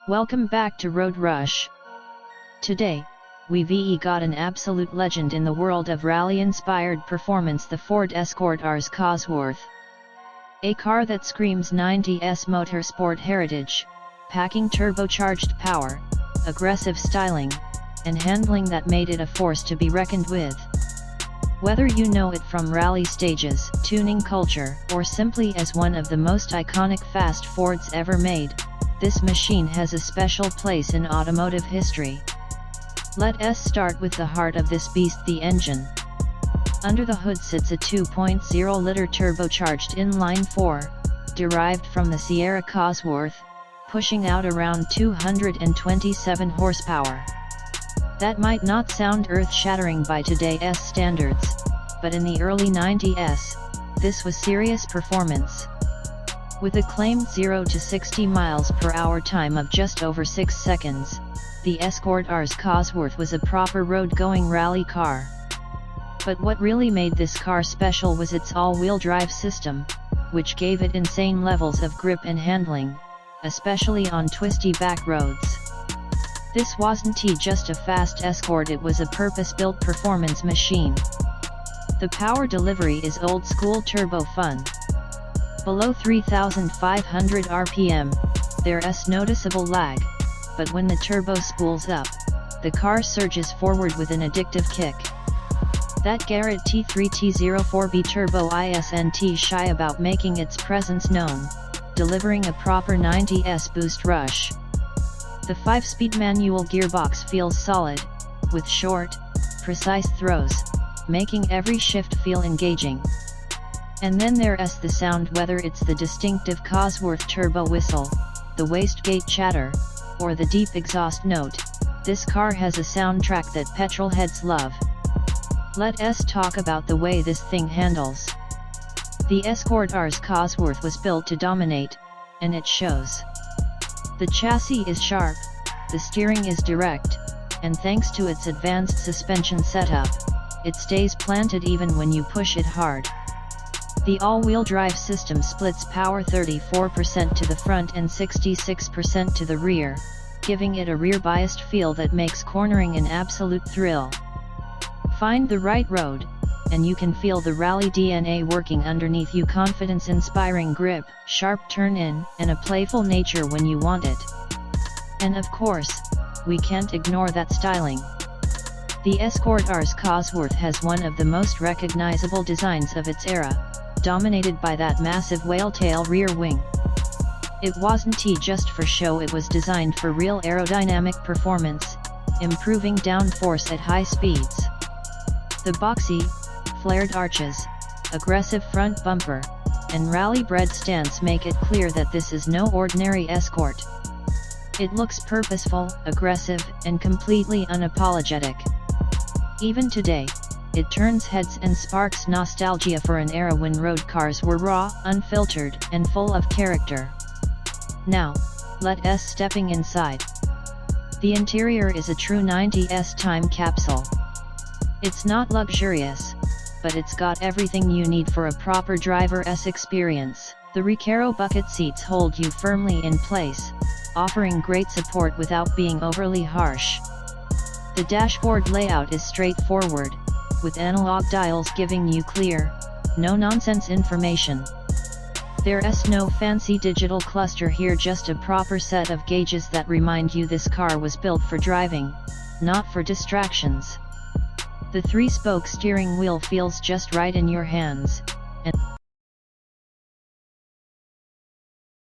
Welcome back to Road Rush. Today, we've got an absolute legend in the world of rally-inspired performance, the Ford Escort RS Cosworth. A car that screams 90s motorsport heritage, packing turbocharged power, aggressive styling, and handling that made it a force to be reckoned with. Whether you know it from rally stages, tuning culture, or simply as one of the most iconic fast Fords ever made, this machine has a special place in automotive history. Let us start with the heart of this beast, the engine. Under the hood sits a 2.0-liter turbocharged inline-4, derived from the Sierra Cosworth, pushing out around 227 horsepower. That might not sound earth-shattering by today's standards, but in the early 90s, this was serious performance. With a claimed 0 to 60 miles per hour time of just over 6 seconds, the Escort RS Cosworth was a proper road-going rally car. But what really made this car special was its all-wheel drive system, which gave it insane levels of grip and handling, especially on twisty back roads. This wasn't just a fast Escort, it was a purpose-built performance machine. The power delivery is old-school turbo fun. Below 3,500 RPM, there's noticeable lag, but when the turbo spools up, the car surges forward with an addictive kick. That Garrett T3T04B turbo isn't shy about making its presence known, delivering a proper 90s boost rush. The 5-speed manual gearbox feels solid, with short, precise throws, making every shift feel engaging. And then there's the sound, whether it's the distinctive Cosworth turbo whistle, the wastegate chatter, or the deep exhaust note, this car has a soundtrack that petrolheads love. Let us talk about the way this thing handles. The Escort RS Cosworth was built to dominate, and it shows. The chassis is sharp, the steering is direct, and thanks to its advanced suspension setup, it stays planted even when you push it hard. The all-wheel drive system splits power 34% to the front and 66% to the rear, giving it a rear-biased feel that makes cornering an absolute thrill. Find the right road, and you can feel the rally DNA working underneath you. Confidence-inspiring grip, sharp turn-in, and a playful nature when you want it. And of course, we can't ignore that styling. The Escort RS Cosworth has one of the most recognizable designs of its era, dominated by that massive whale-tail rear wing. It wasn't just for show, it was designed for real aerodynamic performance, improving downforce at high speeds. The boxy, flared arches, aggressive front bumper, and rally-bred stance make it clear that this is no ordinary Escort. It looks purposeful, aggressive, and completely unapologetic. Even today, it turns heads and sparks nostalgia for an era when road cars were raw, unfiltered, and full of character. Now, let us stepping inside. The interior is a true 90s time capsule. It's not luxurious, but it's got everything you need for a proper driver's experience. The Recaro bucket seats hold you firmly in place, offering great support without being overly harsh. The dashboard layout is straightforward, with analog dials giving you clear, no-nonsense information. There's no fancy digital cluster here, just a proper set of gauges that remind you this car was built for driving, not for distractions. The 3-spoke steering wheel feels just right in your hands,